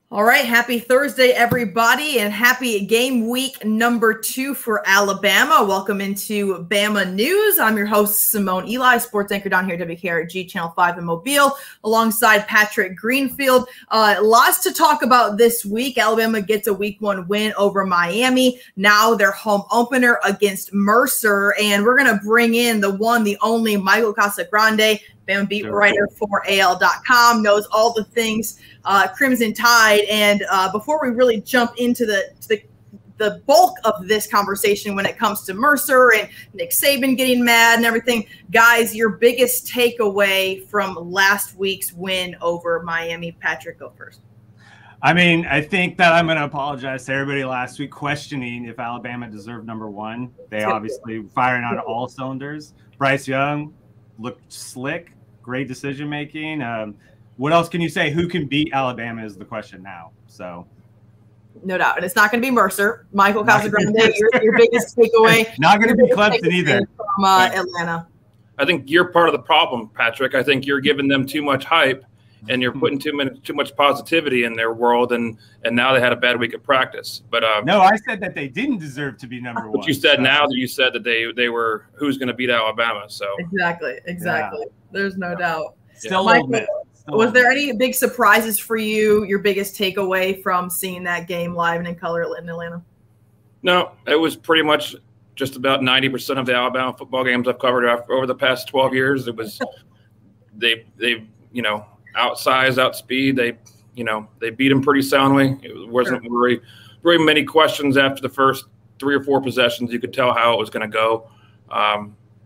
All right, happy Thursday, everybody, and happy game week number 2 for Alabama. Welcome into Bama News. I'm your host, Simone Eli, sports anchor down here at WKRG Channel 5 in Mobile, alongside Patrick Greenfield. Lots to talk about this week. Alabama gets a week 1 win over Miami. Now their home opener against Mercer, and we're going to bring in the one, the only Michael Casagrande, Bama beat writer for AL.com, knows all the things Crimson Tide. And before we really jump into the bulk of this conversation when it comes to Mercer and Nick Saban getting mad and everything, guys, your biggest takeaway from last week's win over Miami. Patrick, go first. I mean, I think that I'm going to apologize to everybody last week questioning if Alabama deserved #1. They obviously firing on all cylinders. Bryce Young looked slick. Great decision making. What else can you say? Who can beat Alabama is the question now. So, no doubt, and it's not going to be Mercer. Michael Casagrande, your biggest takeaway. Not going to be Clemson either from Atlanta. I think you're part of the problem, Patrick. I think you're giving them too much hype, and you're putting too much positivity in their world, and now they had a bad week of practice. But no, I said that they didn't deserve to be #1. But you said now that you said that they were who's going to beat Alabama. So exactly. Yeah. There's no doubt. Still, Michael, was there any big surprises for you? Your biggest takeaway from seeing that game live and in color in Atlanta? No, it was pretty much just about 90% of the Alabama football games I've covered over the past 12 years. It was they outsize, outspeed. They beat them pretty soundly. It wasn't very many questions after the first 3 or 4 possessions. You could tell how it was going to go.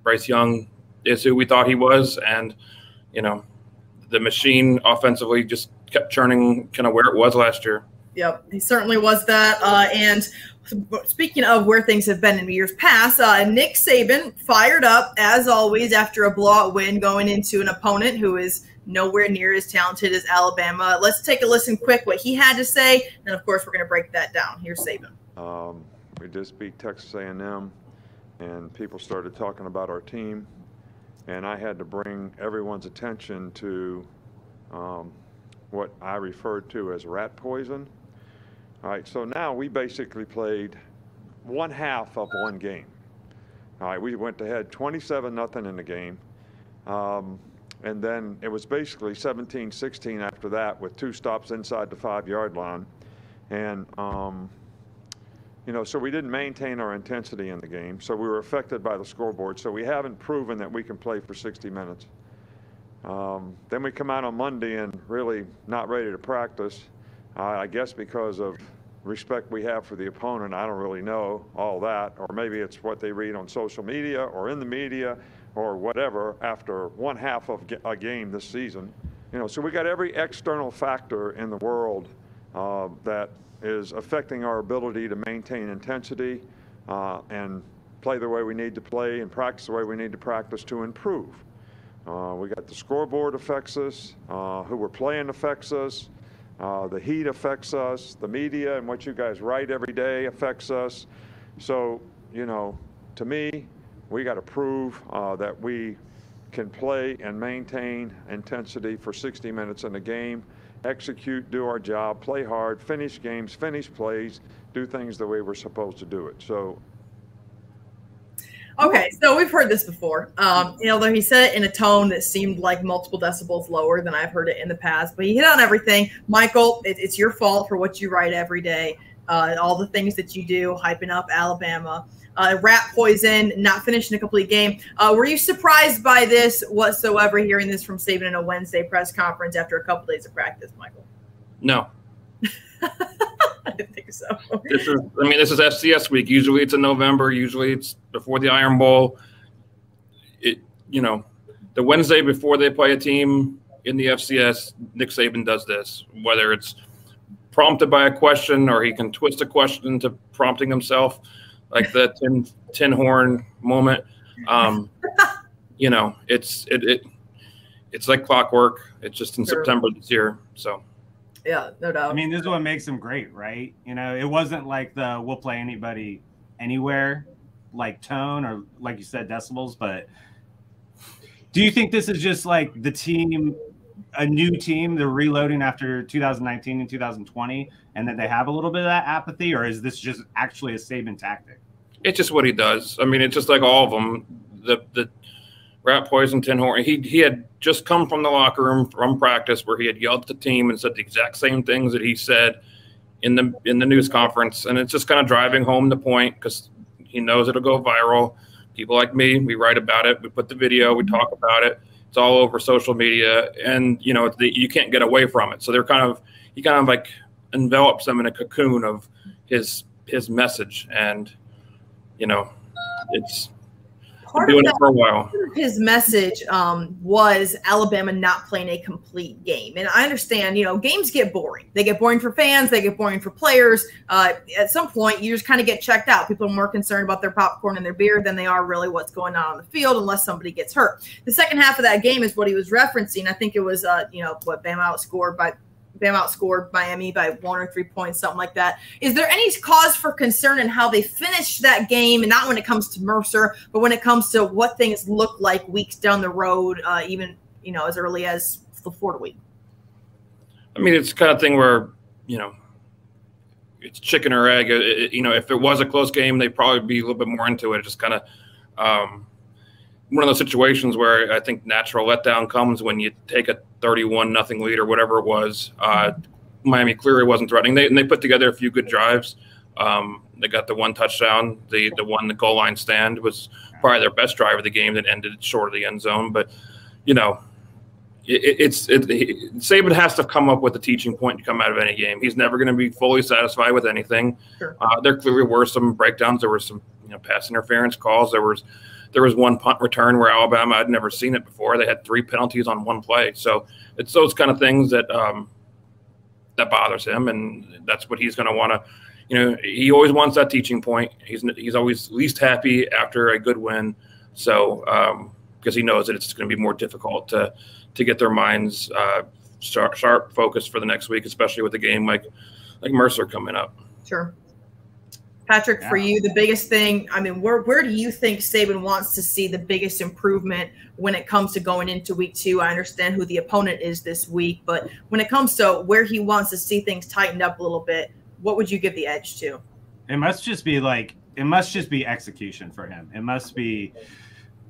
Bryce Young is who we thought he was, and the machine offensively just kept churning kind of where it was last year. Yep, he certainly was that. And speaking of where things have been in years past, Nick Saban fired up as always after a blowout win going into an opponent who is nowhere near as talented as Alabama. Let's take a listen quick what he had to say, and of course we're going to break that down. Here's Saban. We just beat Texas A&M, and people started talking about our team, and I had to bring everyone's attention to what I referred to as rat poison. All right, so now we basically played 1/2 of one game. All right, we went ahead 27-0 in the game. And then it was basically 17-16 after that with 2 stops inside the 5-yard line. And, so we didn't maintain our intensity in the game. So we were affected by the scoreboard. So we haven't proven that we can play for 60 minutes. Then we come out on Monday and really not ready to practice. I guess because of respect we have for the opponent. I don't really know all that. Or maybe it's what they read on social media or in the media, or whatever, after 1/2 of a game this season. So we got every external factor in the world that is affecting our ability to maintain intensity and play the way we need to play and practice the way we need to practice to improve. We got the scoreboard affects us, who we're playing affects us, the heat affects us, the media and what you guys write every day affects us. So, to me, we got to prove that we can play and maintain intensity for 60 minutes in a game, execute, do our job, play hard, finish games, finish plays, do things the way we're supposed to do it. So, okay, so we've heard this before. Though he said it in a tone that seemed like multiple decibels lower than I've heard it in the past, but he hit on everything. Michael, it's your fault for what you write every day, all the things that you do, hyping up Alabama. Rat poison, not finishing a complete game. Were you surprised by this whatsoever, hearing this from Saban in a Wednesday press conference after a couple days of practice, Michael? No. I didn't think so. This is FCS week. Usually it's in November. Usually it's before the Iron Bowl. The Wednesday before they play a team in the FCS, Nick Saban does this, whether it's prompted by a question or he can twist a question into prompting himself, like the tin horn moment. It's like clockwork. It's just in September this year. So. Yeah, no doubt. I mean, this is what makes him great, right? It wasn't like the we'll play anybody anywhere like tone or, like you said, decibels. But do you think this is just like the team a new team, they're reloading after 2019 and 2020, and that they have a little bit of that apathy, or is this just actually a Saban tactic? It's just what he does. I mean, it's just like all of them. The rat poison tin horn. He had just come from the locker room from practice where he had yelled at the team and said the exact same things that he said in the news conference, and it's just kind of driving home the point because he knows it'll go viral. People like me, we write about it, we put the video, we talk about it. It's all over social media, and you know you can't get away from it. So he kind of like envelops them in a cocoon of his message, and you know it's been doing it for a while. His message was Alabama not playing a complete game, and I understand. You know, games get boring. They get boring for fans. They get boring for players. At some point, you just kind of get checked out. People are more concerned about their popcorn and their beer than they are really what's going on the field, unless somebody gets hurt. The second half of that game is what he was referencing. I think it was, you know, what Bama outscored Miami by 1 or 3 points, something like that. Is there any cause for concern in how they finished that game, and not when it comes to Mercer, but when it comes to what things look like weeks down the road, even, you know, as early as the Florida week? I mean, it's the kind of thing where, you know, it's chicken or egg. You know, if it was a close game, they'd probably be a little bit more into it. It's just kind of one of those situations where I think natural letdown comes when you take a 31-0 lead or whatever it was. Miami clearly wasn't threatening. They put together a few good drives. They got the one touchdown. The goal line stand was probably their best drive of the game that ended short of the end zone. But, you know, Saban has to come up with a teaching point to come out of any game. He's never going to be fully satisfied with anything. Sure. There clearly were some breakdowns. There were some, you know, pass interference calls. There was one punt return where Alabama, I'd never seen it before. They had 3 penalties on one play. So it's those kind of things that that bothers him, and that's what he's going to want to, you know, he always wants that teaching point. He's always least happy after a good win. So because he knows that it's going to be more difficult to get their minds sharp focused for the next week, especially with a game like Mercer coming up. Sure. Patrick, for you, the biggest thing, I mean, where do you think Saban wants to see the biggest improvement when it comes to going into week 2? I understand who the opponent is this week, but when it comes to where he wants to see things tightened up a little bit, what would you give the edge to? It must just be execution for him. It must be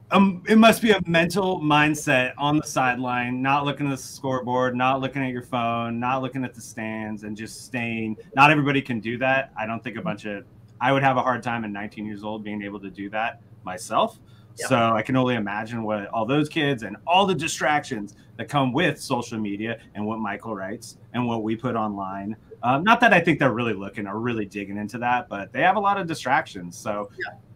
a mental mindset on the sideline, not looking at the scoreboard, not looking at your phone, not looking at the stands, and just staying. Not everybody can do that. I don't think I would have a hard time at 19 years old being able to do that myself. Yep. So I can only imagine what all those kids and all the distractions that come with social media and what Michael writes and what we put online. Not that I think they're really looking or really digging into that, but they have a lot of distractions. So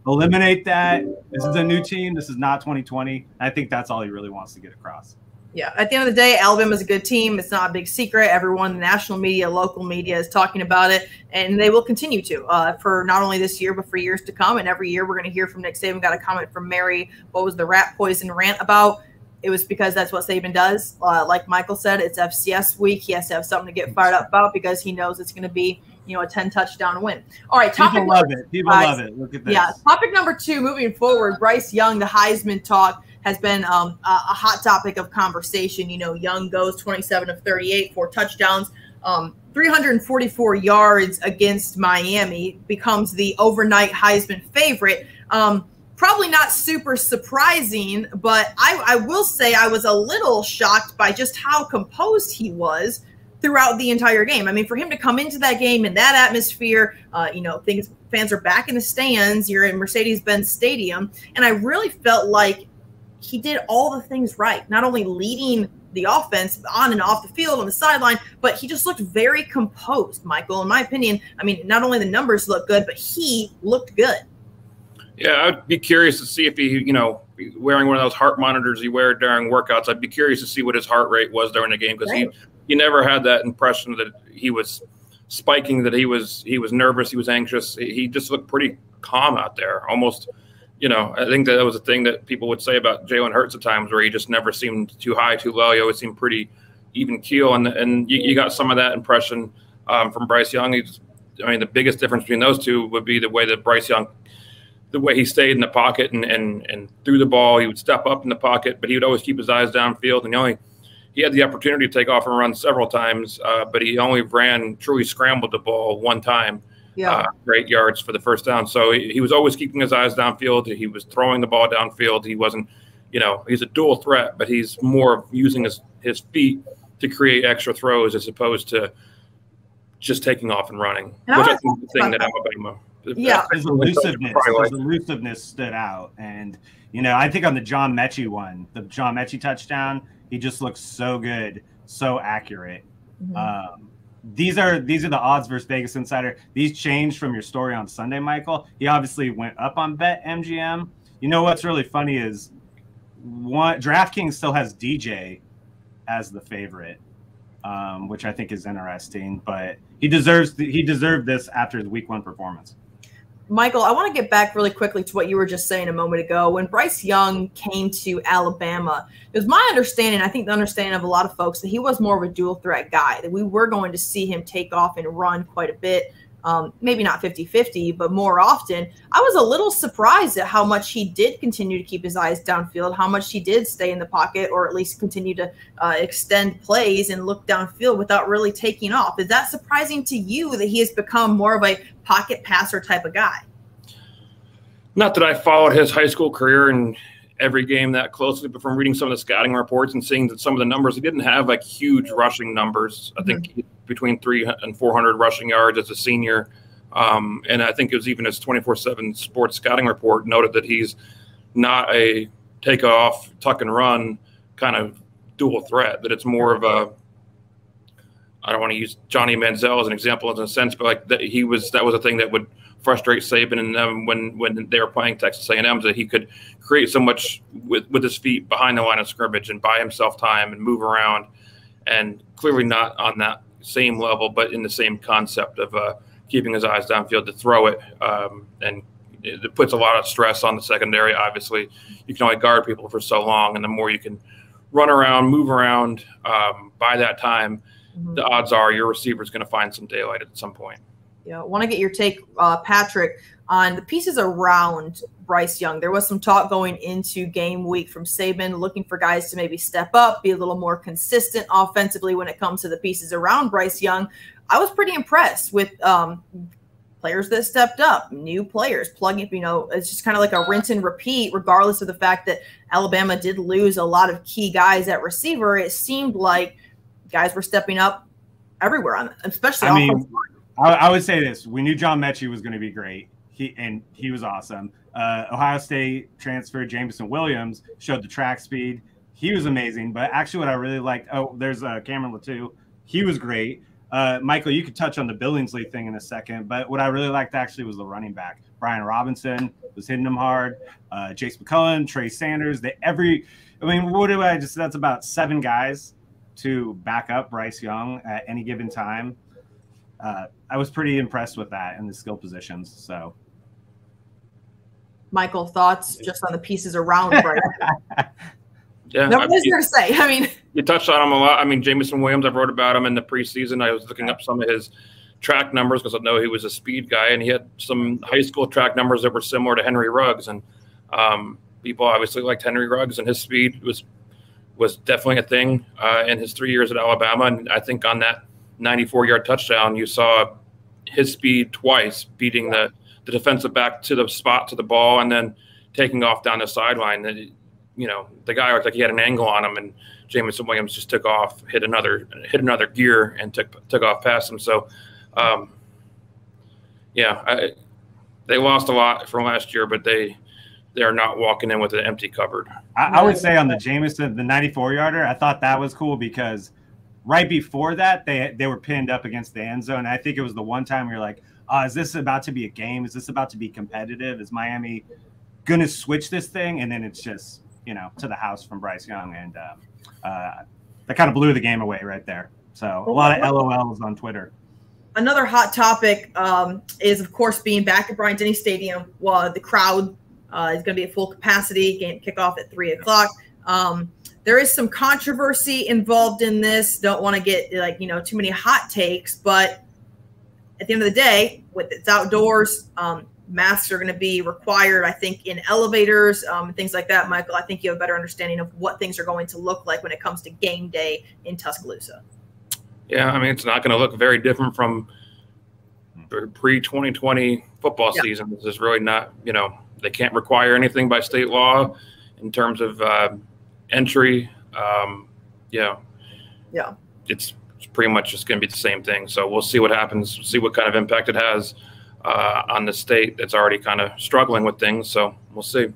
eliminate that. This is a new team. This is not 2020. I think that's all he really wants to get across. Yeah, at the end of the day, Alabama's a good team. It's not a big secret. Everyone, the national media, local media is talking about it, and they will continue to for not only this year, but for years to come. And every year we're going to hear from Nick Saban. Got a comment from Mary. What was the rat poison rant about? It was because that's what Saban does. Like Michael said, it's FCS week. He has to have something to get fired up about because he knows it's going to be, you know, a 10-touchdown win. All right, people love it. People love it. Look at this. Yeah, topic number 2, moving forward, Bryce Young, the Heisman talk has been a hot topic of conversation. You know, Young goes 27 of 38, 4 touchdowns, 344 yards against Miami, becomes the overnight Heisman favorite. Probably not super surprising, but I will say I was a little shocked by just how composed he was throughout the entire game. I mean, for him to come into that game in that atmosphere, you know, fans are back in the stands, you're in Mercedes-Benz Stadium, and I really felt like he did all the things right, not only leading the offense on and off the field on the sideline, but he just looked very composed, Michael, in my opinion. I mean, not only the numbers look good, but he looked good. Yeah, I'd be curious to see if he, you know, wearing one of those heart monitors you wear during workouts. I'd be curious to see what his heart rate was during the game, because he never had that impression that he was spiking, that he was nervous, he was anxious. He just looked pretty calm out there, almost. You know, I think that was a thing that people would say about Jalen Hurts at times, where he just never seemed too high, too low. He always seemed pretty even keel, and you got some of that impression from Bryce Young. I mean, the biggest difference between those two would be the way that Bryce Young, the way he stayed in the pocket and threw the ball. He would step up in the pocket, but he would always keep his eyes downfield. And he had the opportunity to take off and run several times, but he only truly scrambled the ball one time. Yeah. For 8 yards for the first down. So he was always keeping his eyes downfield. He was throwing the ball downfield. He wasn't, he's a dual threat, but he's more of using his feet to create extra throws as opposed to just taking off and running. And which I think is the thing that Alabama. Yeah. His elusiveness stood out. And, I think on the John Mechie one, the John Mechie touchdown, he just looks so good, so accurate. Mm-hmm. These are the odds versus Vegas Insider. These changed from your story on Sunday, Michael. He obviously went up on BetMGM. You know what's really funny is DraftKings still has DJ as the favorite, which I think is interesting. But he deserved this after the Week 1 performance. Michael, I want to get back really quickly to what you were just saying a moment ago. When Bryce Young came to Alabama, it was my understanding, I think the understanding of a lot of folks, that he was more of a dual threat guy, that we were going to see him take off and run quite a bit, maybe not 50-50, but more often. I was a little surprised at how much he did continue to keep his eyes downfield, how much he did stay in the pocket, or at least continue to extend plays and look downfield without really taking off. Is that surprising to you that he has become more of a pocket passer type of guy? Not that I followed his high school career and every game that closely, but from reading some of the scouting reports and seeing that some of the numbers, he didn't have like huge rushing numbers. I think between 300 and 400 rushing yards as a senior. And I think it was even his 24/7 sports scouting report noted that he's not a take off, tuck and run kind of dual threat, that it's more of a, I don't want to use Johnny Manziel as an example in a sense, but like that was a thing that would frustrate Saban and them when they were playing Texas A&M, that he could create so much with his feet behind the line of scrimmage and buy himself time and move around, and clearly not on that same level, but in the same concept of keeping his eyes downfield to throw it. And it puts a lot of stress on the secondary. Obviously, you can only guard people for so long, and the more you can run around, move around by that time, the odds are your receiver is going to find some daylight at some point. Yeah, I want to get your take, Patrick, on the pieces around Bryce Young. There was some talk going into game week from Saban looking for guys to maybe step up, be a little more consistent offensively when it comes to the pieces around Bryce Young. I was pretty impressed with players that stepped up, new players, plugging, it's just kind of like a rinse and repeat, regardless of the fact that Alabama did lose a lot of key guys at receiver. It seemed like guys were stepping up everywhere, especially offensive line. I would say this. We knew John Mechie was going to be great. He was awesome. Ohio State transfer Jameson Williams showed the track speed. He was amazing. But actually what I really liked, there's Cameron Latou. He was great. Michael, you could touch on the Billingsley thing in a second. But what I really liked actually was the running back. Brian Robinson was hitting them hard. Jace McCullen, Trey Sanders. That's about 7 guys to back up Bryce Young at any given time. I was pretty impressed with that in the skill positions. So, Michael, thoughts just on the pieces around Bryce? Yeah, nobody's there to say. I mean, you touched on him a lot. I mean, Jameson Williams, I've wrote about him in the preseason. I was looking up some of his track numbers because I know he was a speed guy, and he had some high school track numbers that were similar to Henry Ruggs. And people obviously liked Henry Ruggs, and his speed was definitely a thing in his 3 years at Alabama. And I think on that 94-yard touchdown, you saw his speed twice, beating the defensive back to the spot to the ball and then taking off down the sideline. The guy looked like he had an angle on him, and Jameson Williams just took off, hit another gear, and took off past him. So, they lost a lot from last year, but they are not walking in with an empty cupboard. I would say on the Jameson, the 94-yarder, I thought that was cool because right before that, they were pinned up against the end zone. I think it was the one time you're like, is this about to be a game? Is this about to be competitive? Is Miami going to switch this thing? And then it's just, to the house from Bryce Young. And that kind of blew the game away right there. So a lot of LOLs on Twitter. Another hot topic is, of course, being back at Bryant-Denny Stadium. Well, the crowd is going to be at full capacity. Game kickoff at 3 o'clock. There is some controversy involved in this. Don't want to get too many hot takes, but at the end of the day, with it's outdoors, masks are going to be required, I think, in elevators, things like that. Michael, I think you have a better understanding of what things are going to look like when it comes to game day in Tuscaloosa. Yeah, I mean, it's not going to look very different from pre-2020 football season. This is really not, they can't require anything by state law in terms of entry. It's pretty much just going to be the same thing. So we'll see what happens, see what kind of impact it has on the state that's already kind of struggling with things. So we'll see.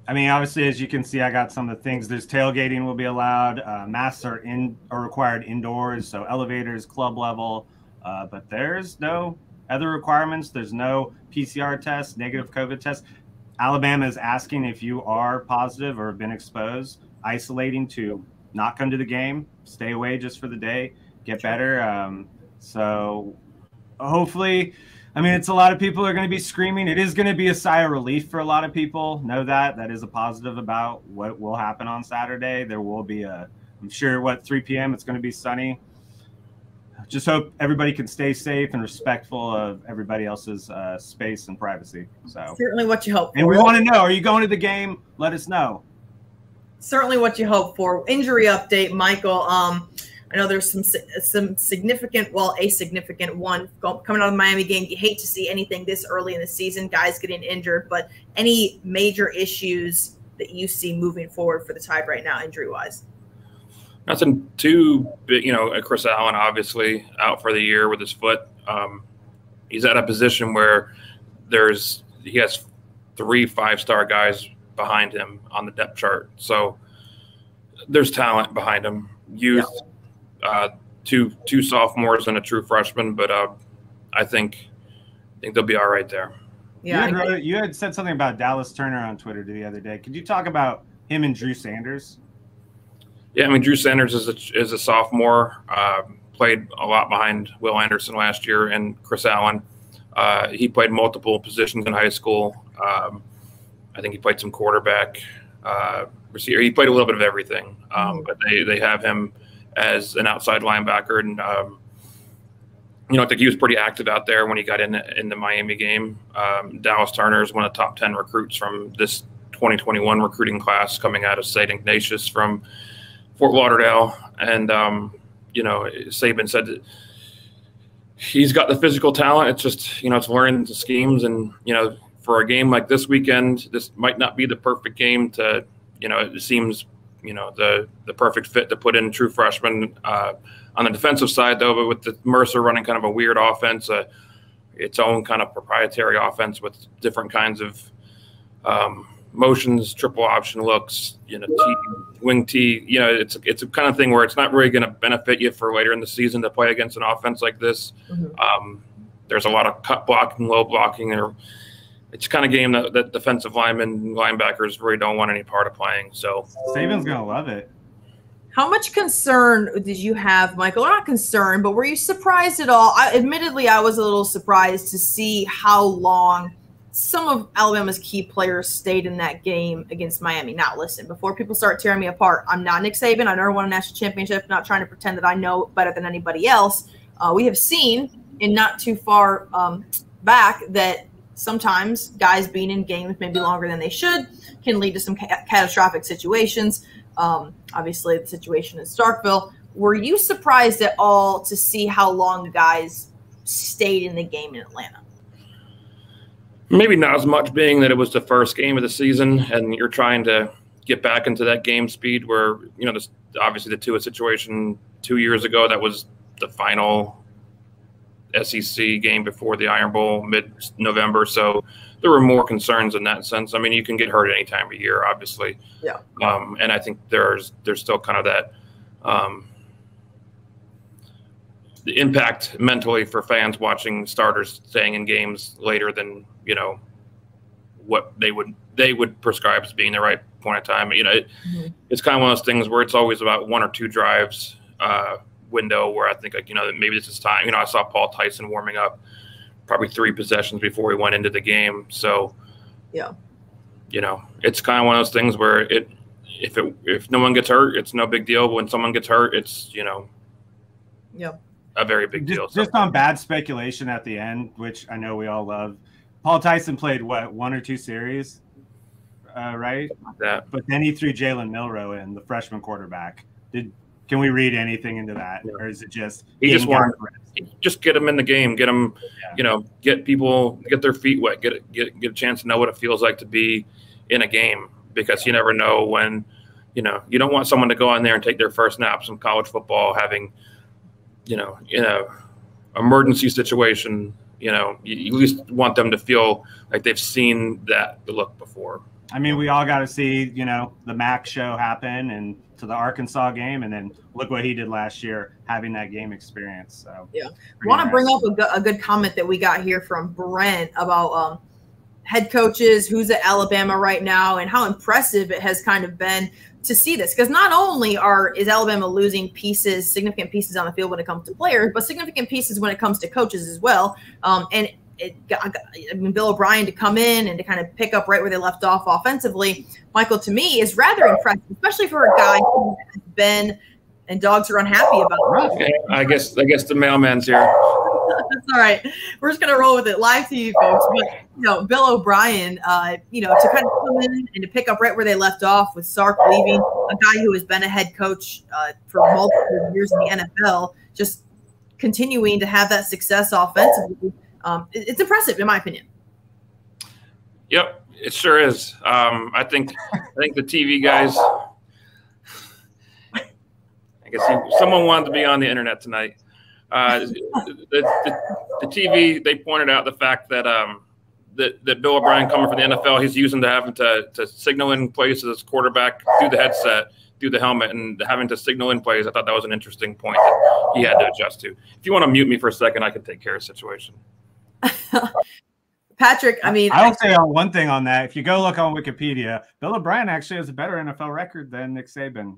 I mean, obviously, as you can see, I got some of the things. There's tailgating will be allowed. Masks are required indoors, so elevators, club level. But there's no other requirements. There's no PCR test, negative COVID test. Alabama is asking if you are positive or have been exposed, isolating to not come to the game, stay away just for the day, get better. So hopefully, I mean, it's a lot of people are going to be screaming. It is going to be a sigh of relief for a lot of people. Know that. That is a positive about what will happen on Saturday. There will be I'm sure, 3 p.m. it's going to be sunny. Just hope everybody can stay safe and respectful of everybody else's space and privacy. So certainly what you hope for. And we want to know, are you going to the game? Let us know. Certainly what you hope for. Injury update, Michael. I know there's some significant, a significant one coming out of the Miami game. You hate to see anything this early in the season, guys getting injured, but any major issues that you see moving forward for the Tide right now, injury-wise? Nothing too big. Chris Allen obviously out for the year with his foot. He's at a position where he has 3 5-star guys behind him on the depth chart. So there's talent behind him. Youth. Yeah. Two sophomores and a true freshman, but I think they'll be all right there. Yeah, you had said something about Dallas Turner on Twitter the other day. Could you talk about him and Drew Sanders? Yeah, I mean, Drew Sanders is a sophomore. Played a lot behind Will Anderson last year, and Chris Allen. He played multiple positions in high school. I think he played some quarterback, receiver. He played a little bit of everything, but they have him as an outside linebacker, and I think he was pretty active out there when he got in the Miami game. Dallas Turner is one of the top 10 recruits from this 2021 recruiting class coming out of St. Ignatius from Fort Lauderdale, and Saban said that he's got the physical talent. It's just it's learning the schemes, and for a game like this weekend, this might not be the perfect game to it seems. The perfect fit to put in true freshman on the defensive side, though. But with the Mercer running kind of a weird offense, its own kind of proprietary offense with different kinds of motions, triple option looks, wing T. It's a kind of thing where it's not really going to benefit you for later in the season to play against an offense like this. There's a lot of cut blocking, low blocking, and it's the kind of game that defensive linemen, linebackers really don't want any part of playing. So Saban's going to love it. How much concern did you have, Michael? Not concern, but were you surprised at all? Admittedly, I was a little surprised to see how long some of Alabama's key players stayed in that game against Miami. Now, listen, before people start tearing me apart, I'm not Nick Saban. I never won a national championship, not trying to pretend that I know better than anybody else. We have seen in not too far back that sometimes guys being in games maybe longer than they should can lead to some catastrophic situations. Obviously, the situation in Starkville. Were you surprised at all to see how long guys stayed in the game in Atlanta? Maybe not as much, being that it was the first game of the season and you're trying to get back into that game speed where, obviously the Tua situation 2 years ago, that was the final SEC game before the Iron Bowl mid-November. So there were more concerns in that sense. I mean, you can get hurt any time of year, obviously. Yeah. And I think there's still kind of that the impact mentally for fans watching starters staying in games later than, what they would prescribe as being the right point of time. It's kind of one of those things where it's always about 1 or 2 drives window where I think, maybe this is time. I saw Paul Tyson warming up probably 3 possessions before he went into the game. So, yeah, it's kind of one of those things where if no one gets hurt, it's no big deal. But when someone gets hurt, it's, Yeah. a very big deal. Just on bad speculation at the end, which I know we all love. Paul Tyson played what, 1 or 2 series, right? That. But then he threw Jalen Milroe in, the freshman quarterback. Can we read anything into that, or is it just he just wanted just get them in the game, get them, you know, get people get their feet wet, get a chance to know what it feels like to be in a game, because you never know when, you know, you don't want someone to go in there and take their first snaps in college football having, you know, emergency situation. You know, you at least want them to feel like they've seen that look before. I mean, we all got to see, you know, the Mac show happen and to the Arkansas game, and then look what he did last year, having that game experience. So yeah, I want to bring up a good comment that we got here from Brent about head coaches, who's at Alabama right now, and how impressive it has kind of been to see this, because not only is Alabama losing pieces, significant pieces on the field when it comes to players, but significant pieces when it comes to coaches as well. Bill O'Brien to come in and to kind of pick up right where they left off offensively, Michael, to me, is rather impressive, especially for a guy who has been and dogs are unhappy about it. Okay. I guess the mailman's here. That's all right. We're just gonna roll with it live to you folks. But you know, Bill O'Brien, you know, to kind of come in and to pick up right where they left off with Sark leaving, a guy who has been a head coach for multiple years in the NFL, just continuing to have that success offensively. It's impressive, in my opinion. Yep, it sure is. I think the TV guys. I guess someone wanted to be on the internet tonight. The TV, they pointed out the fact that that Bill O'Brien coming from the NFL, he's using to having to signal in plays as quarterback through the headset, through the helmet, and having to signal in plays. I thought that was an interesting point that he had to adjust to. If you want to mute me for a second, I can take care of the situation. Patrick, I mean, I'll say one thing on that. If you go look on Wikipedia, Bill O'Brien actually has a better NFL record than Nick Saban.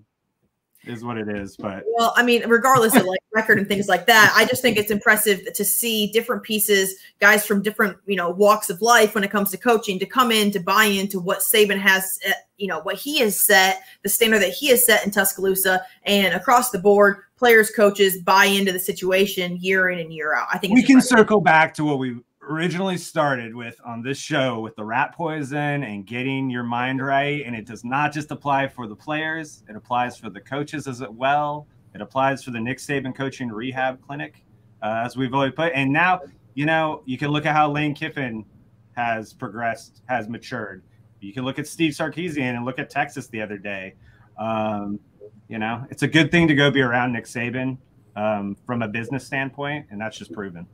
Is what it is. But well, I mean, regardless of like record and things like that, I just think it's impressive to see different pieces, guys from different, you know, walks of life when it comes to coaching, to come in, to buy into what Saban has, you know, what he has set, the standard that he has set in Tuscaloosa, and across the board, players, coaches buy into the situation year in and year out. I think we can circle back to what we originally started with on this show with the rat poison and getting your mind right. And it does not just apply for the players. It applies for the coaches as well. It applies for the Nick Saban coaching rehab clinic, as we've always put. And now, you know, you can look at how Lane Kiffin has progressed, has matured. You can look at Steve Sarkisian and look at Texas the other day. You know, it's a good thing to go be around Nick Saban from a business standpoint. And that's just proven.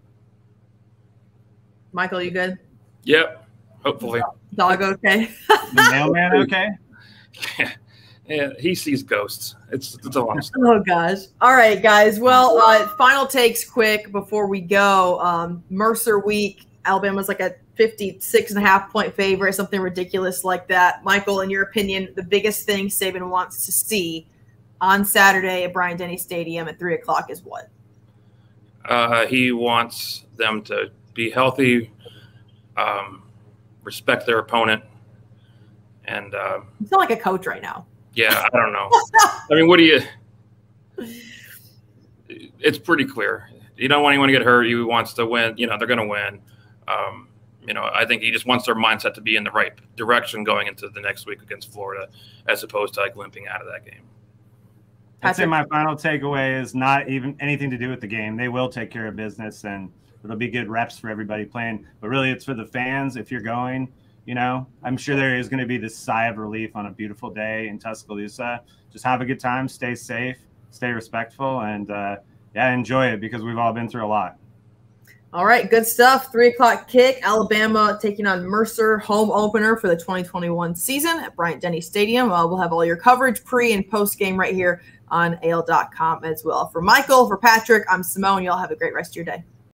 Michael, you good? Yep, hopefully. Dog okay? The mailman okay? Yeah, he sees ghosts. It's a long story. Oh, gosh. All right, guys. Well, final takes quick before we go. Mercer week, Alabama's like a 56.5-point favorite, something ridiculous like that. Michael, in your opinion, the biggest thing Saban wants to see on Saturday at Bryant-Denny Stadium at 3 o'clock is what? He wants them to be healthy, respect their opponent, and you sound like a coach right now. Yeah, I don't know. I mean, what do you? It's pretty clear. You don't want anyone to get hurt. He wants to win. You know, they're going to win. You know, I think he just wants their mindset to be in the right direction going into the next week against Florida, as opposed to like limping out of that game. I'd say my final takeaway is not even anything to do with the game. They will take care of business, and it'll be good reps for everybody playing. But really, it's for the fans. If you're going, you know, I'm sure there is going to be this sigh of relief on a beautiful day in Tuscaloosa. Just have a good time, stay safe, stay respectful, and yeah, enjoy it, because we've all been through a lot. All right, good stuff. 3 o'clock kick. Alabama taking on Mercer, home opener for the 2021 season at Bryant-Denny Stadium. We'll have all your coverage pre and post game right here on AL.com as well. For Michael, for Patrick, I'm Simone. Y'all have a great rest of your day.